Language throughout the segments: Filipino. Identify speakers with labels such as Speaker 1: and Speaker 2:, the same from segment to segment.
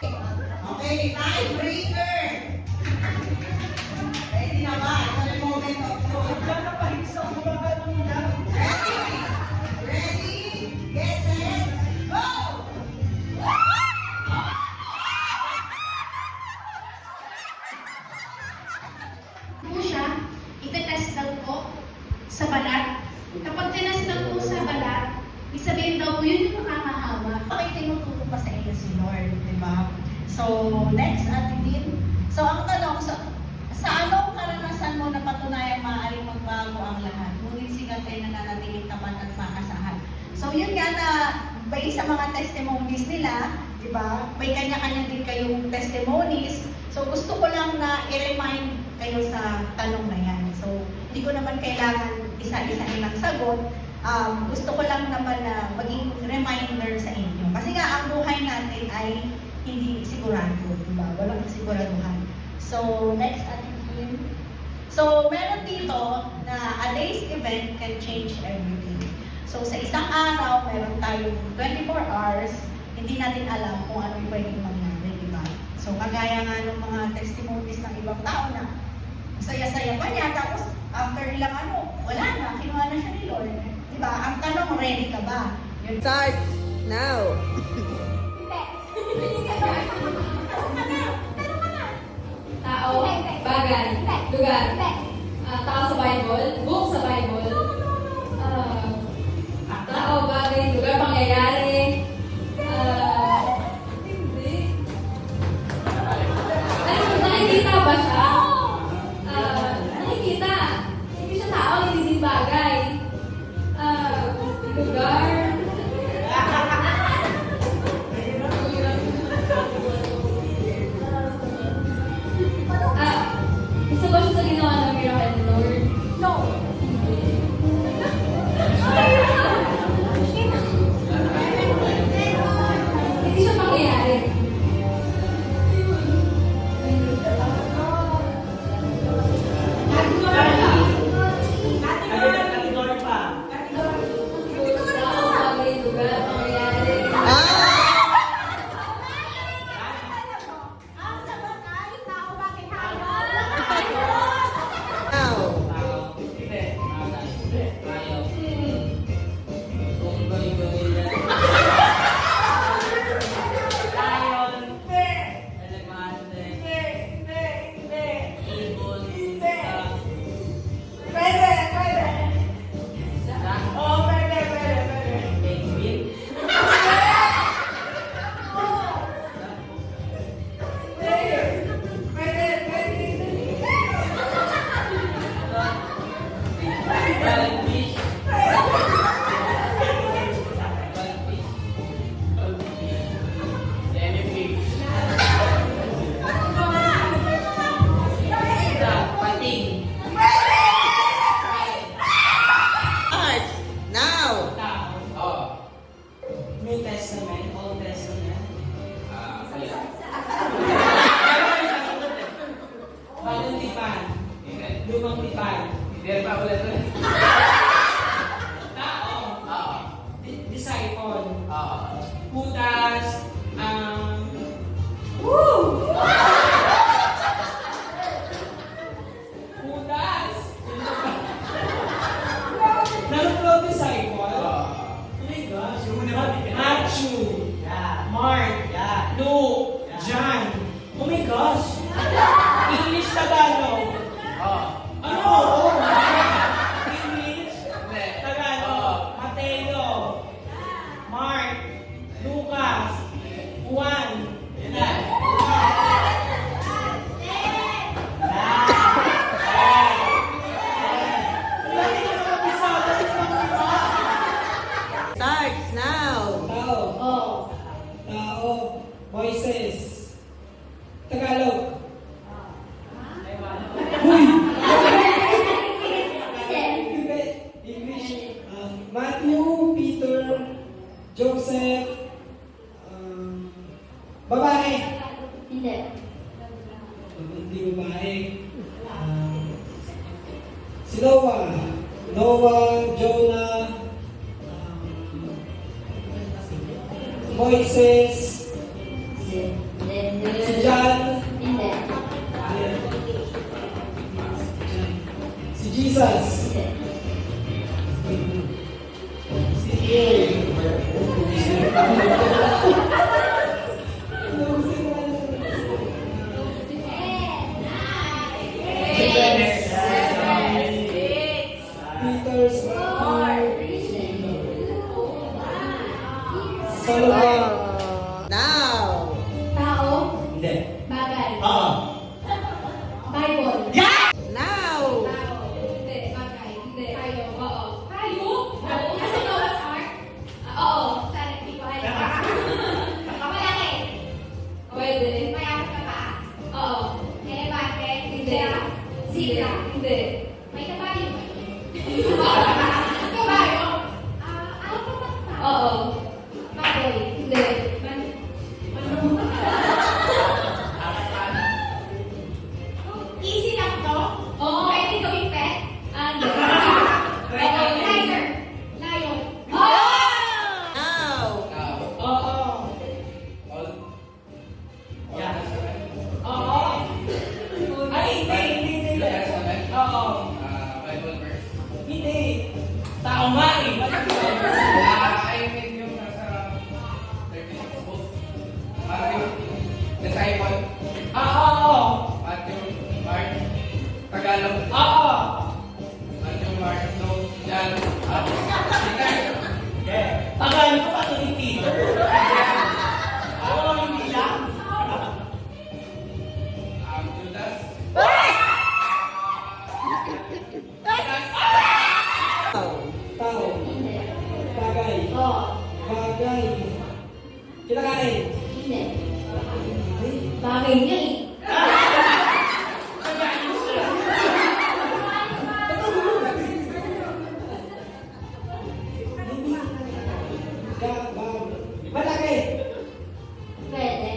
Speaker 1: Okay, tiebreaker. Ready na ba? Ito na yung moment of truth. Ready? Ready? Get set? Go!
Speaker 2: Po siya, itetest daw po sa balat. Kapag tinest daw po sa balat, isabihin daw po yun yung makakahawa.
Speaker 3: Bakit tinuturo pa sa iyo si Lord, di ba? So, next, Ate Din. So, ang tanong, sa anong karanasan mo na patunayang maaaring magbago ang lahat? Ngunit sigat ay nananatiling tapat at makasahan. So, yun nga na, based sa mga testimonies nila, di ba? May kanya-kanya din kayong testimonies. So, gusto ko lang na i-remind kayo sa tanong na yan. So, hindi ko naman kailangan isa-isa nilang sagot. Gusto ko lang naman na maging reminder sa inyo. Kasi nga, ang buhay natin ay hindi sigurado, diba? Walang siguraduhan. So, next, Ate. So, meron dito na a day's event can change everything. So, sa isang araw, meron tayong 24 hours, hindi natin alam kung ano yung pwedeng mangyari, diba? So, kagaya nga ng mga testimonies ng ibang tao na saya-saya pa niya, tapos after ilang wala na, kinuha na siya ni Lord. Diba? Ang tanong, ready ka ba?
Speaker 1: Start now.
Speaker 4: Tao, bagay, lugar, tao sa Bible, book sa Bible, tao, bagay, lugar, pangyayari, hindi. Ano, nakikita ba siya? Nakikita. Hindi siya tao, hindi din bagay. Lugar. Isa ba siya sa ginawa ng miracle, Lord?
Speaker 3: No.
Speaker 4: Hindi siya pangyayari. Tao, bagay, lugar, pangyayari.
Speaker 3: Ang sagot ay tao, bakit tayo?
Speaker 1: Now. Start now.
Speaker 5: New Testament, Old Testament. Bagong tipan. Lumang tipan. Tao. Disciple. Judas. Judas. Narutlo disciple. Oh my gosh. Matthew. Mark. Luke. John. Oh my gosh. English, Tagalog. Ano? English, Tagalog. Mateo. Mark. Lucas. Juan.
Speaker 1: Start now.
Speaker 5: Tao. Voices. Tagalog. English. Matthew, Peter, Joseph, babae.
Speaker 4: Hindi.
Speaker 5: Hindi babae. Si Noah. Noah, Jonah, Moises,
Speaker 4: Hindi.
Speaker 5: Jesus. Peter's Solomon.
Speaker 1: Now.
Speaker 2: Tao,
Speaker 5: Hindi.
Speaker 2: bagay.
Speaker 5: Oo.
Speaker 2: Bible.
Speaker 1: Now.
Speaker 2: Tao, hindi, bagay. Hindi. Tayo. Oo. Tayo? Nasa Noah's Ark? Oo. Sana, hindi ko alam. Malaki.
Speaker 4: Pwede.
Speaker 2: May apat na paa.
Speaker 4: Oo.
Speaker 2: Elefante.
Speaker 4: Hindi.
Speaker 2: Zebra.
Speaker 4: Hindi.
Speaker 2: May kabayo. Kabayo. Apat na paa.
Speaker 4: Oo.
Speaker 2: Baboy.
Speaker 4: Hindi.
Speaker 2: Easy lang to.
Speaker 4: Oo.
Speaker 2: Pwede gawing pet.
Speaker 4: Ano?
Speaker 2: Tiger. Lion.
Speaker 1: Now.
Speaker 5: Oo. Oo. Ay, hindi. Oo. Hindi. Tao nga eh. Oo.
Speaker 6: Tagalog.
Speaker 5: Oo.
Speaker 6: Matthew, Mark, Luke, John,
Speaker 5: Tagal ko pa ito ni Peter. Oo, hindi lang.
Speaker 6: Judas.
Speaker 1: Now.
Speaker 5: Tao. Bagay.
Speaker 2: Oo.
Speaker 5: Bagay. Kinakain.
Speaker 2: Hindi. Bagay niya eh.
Speaker 5: Malaki.
Speaker 2: Pwede.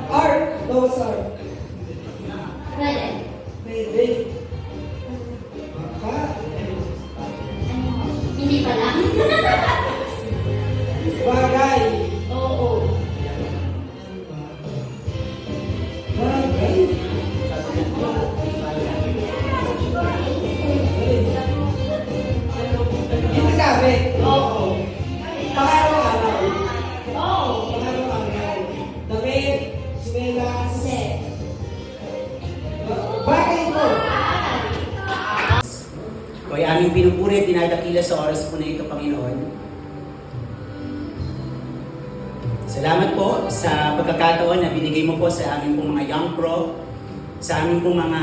Speaker 5: Ark. Noah's Ark.
Speaker 2: Pwede.
Speaker 5: Pwede. Baka.
Speaker 2: Hindi pa lang.
Speaker 5: Bagay.
Speaker 2: Oo.
Speaker 5: Bagay. Ginagamit. Oo. Pangaraw-araw.
Speaker 2: Oo.
Speaker 5: Pangaraw-araw. Damit. Sinelas.
Speaker 2: Hindi.
Speaker 5: Bagay mo.
Speaker 7: O ay aming pinupuri at dinadakila sa oras po na ito, Panginoon. Salamat po sa pagkakataon na binigay mo po sa aming pong mga young pro, sa aming pong mga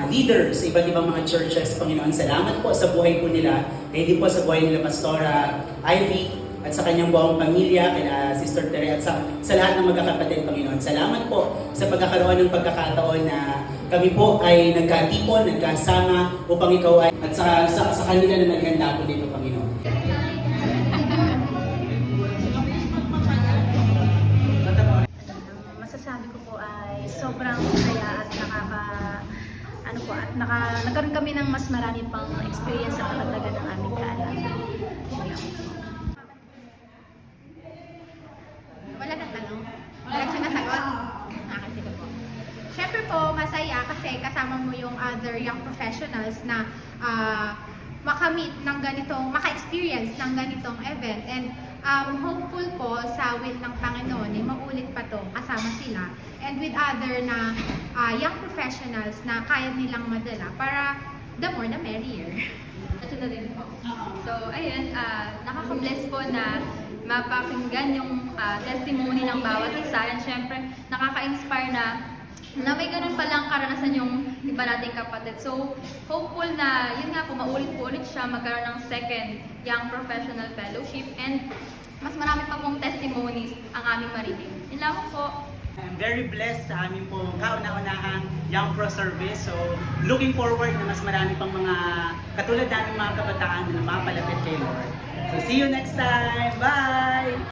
Speaker 7: leaders sa iba't ibang mga churches, Panginoon. Salamat po sa buhay po nila, hindi po sa buhay nila Pastora Ivy at sa kanyang buong pamilya, kaya Sister Tere at sa lahat ng magkakapatid, Panginoon. Salamat po sa pagkakaroon ng pagkakataon na kami po ay nagkatipon, nagkasama upang ikaw ay at sa kanila na naghanda po dito, Panginoon.
Speaker 8: Masasabi ko po ay sobrang saya at nagkaroon kami ng mas marami pang experience sa katatagan ng aming kaalaman.
Speaker 9: Wala na tanong? Wala siya nasagot? Okay, sige po. Siyempre po, masaya kasi kasama mo yung other young professionals na makamit ng ganitong, maka-experience ng ganitong event. And hopeful po sa will ng Panginoon ay maulit pa to kasama sila. And with other na young professionals na kaya nilang madala para the more the merrier.
Speaker 4: Ito na din po. So, ayun, nakaka-bless po na mapakinggan yung testimony ng bawat isa. And syempre, nakaka-inspire na may ganun palang karanasan yung iba nating kapatid. So, hopeful na, yun nga po, maulit po ulit siya, magkaroon ng second Young Professional Fellowship. And mas marami pa pong testimonies ang aming marinig. Yun lang po.
Speaker 7: I'm very blessed sa aming pong kauna-unahang Young Pro Service. So, looking forward na mas marami pang mga katulad namin mga kabataan na mapalapit kay Lord. So, see you next time. Bye!